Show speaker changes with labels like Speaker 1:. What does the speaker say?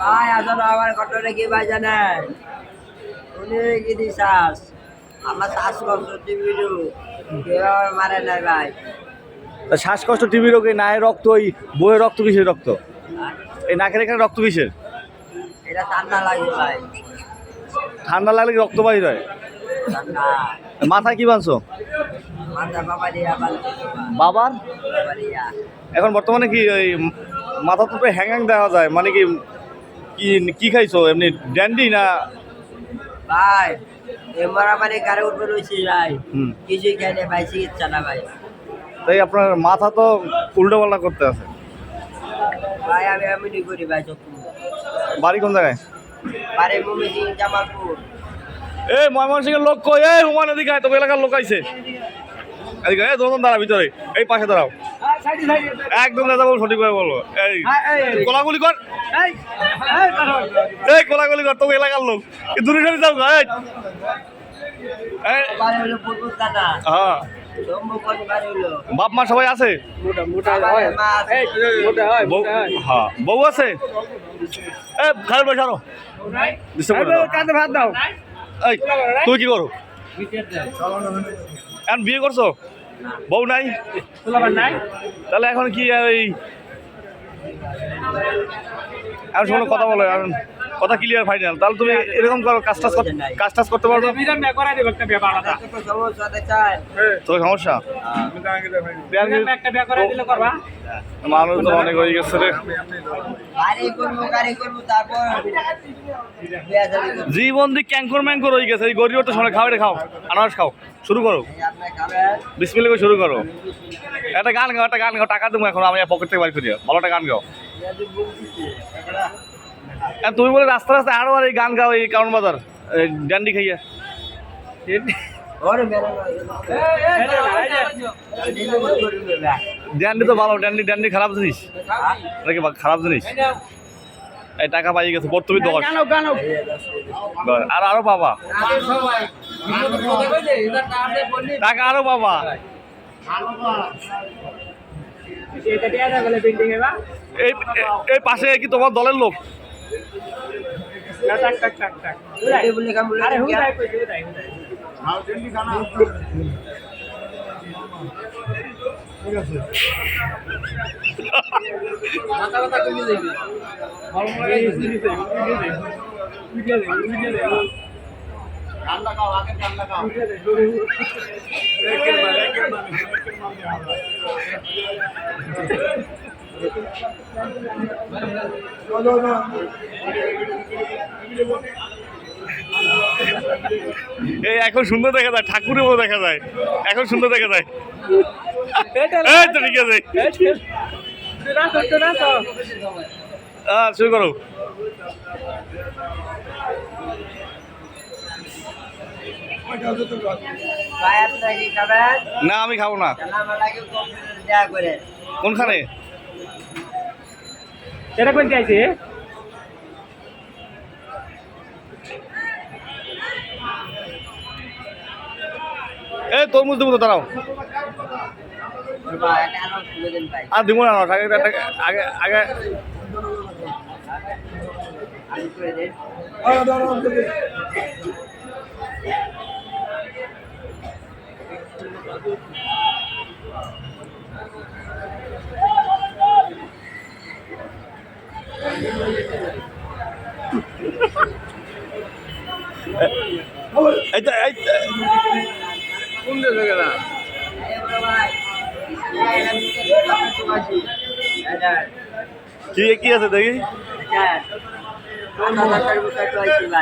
Speaker 1: ভাই আসলে আমার ঘটনা কি ভাই জানেন? উনি কি দিশাস আমার শ্বাসকষ্ট টিভিরু কেউ আমার মারে নাই ভাই।
Speaker 2: তা শ্বাসকষ্ট টিবি রোগে নায়ের রক্ত ওই বইয়ের রক্ত কিসের রক্ত? এই নাকের এখানে রক্ত কিসের?
Speaker 1: এটা ঠান্ডা লাগে ভাই।
Speaker 2: ঠান্ডা লাগলে কি রক্ত বাহির হয়?
Speaker 1: ঠান্ডা
Speaker 2: মাথায় কি বাঁধছো?
Speaker 1: মাথা বাবা দিয়া বানতে
Speaker 2: বাবার
Speaker 1: বাবা দিয়া।
Speaker 2: এখন বর্তমানে কি ওই মাথা তো হ্যাং দেওয়া যায়, মানে কি কি কি খাইছো এমনি ড্যান্ডি না?
Speaker 1: ভাই এ মারামারি কারে উপরে রয়েছে ভাই।
Speaker 2: হুম।
Speaker 1: কিছুই খাই না ভাই, চিকিৎসা না ভাই।
Speaker 2: তাই আপনার মাথা তো উল্টো পাল্টা করতে আছে।
Speaker 1: ভাই আমি এমনি করি ভাই চক্ষু।
Speaker 2: বাড়ি কোন জায়গায়?
Speaker 1: বাড়ি মমিসিং জামালপুর।
Speaker 2: এই ময়মনসিংহের লোক কই? এই হুমান এদিকে আয়, তোকে এলাকার লোক আইছে। এদিকে এই দুজন দাঁড়া ভিতরে, এই পাশে দাঁড়াও। একদম না যাবো, সঠিকভাবে বলো। এই কোলাগুলি কর, এই কোলাগুলি কর, তোকে এলাকার লোক দূরে সরে যাও গা। এই
Speaker 1: বাড়ি হলো ফুটবল কাটা।
Speaker 2: হ্যাঁ,
Speaker 1: সম্মুখন বাড়ি হলো।
Speaker 2: বাপ মা সবাই আছে?
Speaker 1: আমার মা আছে।
Speaker 2: বউ, হ্যাঁ বউ আছে। এ খারাপ বসে আরো ডিস্টার্ব করে দাও।
Speaker 3: কাঁধে ভাত দাও।
Speaker 2: এই তুই কি করো? এখন বিয়ে করছো? বউ নাই?
Speaker 3: নাই
Speaker 2: তাহলে এখন কি এই এখন শোনো কথা বলো, এখন কথা ক্লিয়ার ফাইনাল। তাহলে তুমি এরকম করো, কাজ টাজ করতে পারো না?
Speaker 3: করাই দেবো একটা ব্যাপার আলাদা।
Speaker 1: একটু সমস্যা দেখায়।
Speaker 2: তোর সমস্যা
Speaker 3: একটা বিয়ে করাই দিলে করবা।
Speaker 2: মানুষ তো অনেক হয়ে গেছে রে।
Speaker 1: গাড়ি করবো তারপর বিয়া শাদী করবো।
Speaker 2: জীবন দিয়ে ক্যাঙ্কর ম্যাঙ্কর হয়ে গেছে। এই গরিব তো শোনে, খাও এটা খাও, আনারস খাও, শুরু করো।
Speaker 1: এই আপনি খাবেন।
Speaker 2: বিসমিল্লাহ করে শুরু করো। একটা গান গাও, একটা গান গাও, টাকা দেবো এখন আমি পকেট থেকে বাড়ি করিয়া, ভালো একটা গান গাও। আর তুমি বলে রাস্তা রাস্তায় আরো আর এই গান গাও, এই কারণ বাজার ড্যান্ডি খাইয়া।
Speaker 1: ওরে মেরে না।
Speaker 2: ড্যান্ডি তো ভালো, ড্যান্ডি ড্যান্ডি খারাপ জিনিস নাকি? খারাপ জিনিস। এই টাকা পাই গেছে, প্রথমে 10 আর আরো পাবা টাকা, আরো পাবা। এই এই পাশে কি তোমার দলের লোক? এই এখন সুন্দর দেখা যায়, ঠাকুরের মতো দেখা যায়, এখন সুন্দর দেখা যায়। এই তো ঠিক আছে, শুরু করো।
Speaker 1: ভাই আপনি কি খাবেন?
Speaker 2: না আমি খাবো না।
Speaker 1: আমার লাগে কম্পিউটার দেয়া করে।
Speaker 2: কোনখানে?
Speaker 3: এটা কোন চাইছে?
Speaker 2: এই তরমুজ দেবো তো, দাঁড়াও।
Speaker 1: ভাই এটা আরো খুলে দেন ভাই।
Speaker 2: আর দিব না, আগে আগে আগে
Speaker 1: আমি করে দেন।
Speaker 2: এইটা কোন জায়গা না?
Speaker 1: এই বড় ভাই এটা নিয়ে আপনি তো বাজি এটা
Speaker 2: কি কি আছে দেখি?
Speaker 1: এটা 5000 টাকার মতো আইছি ভাই।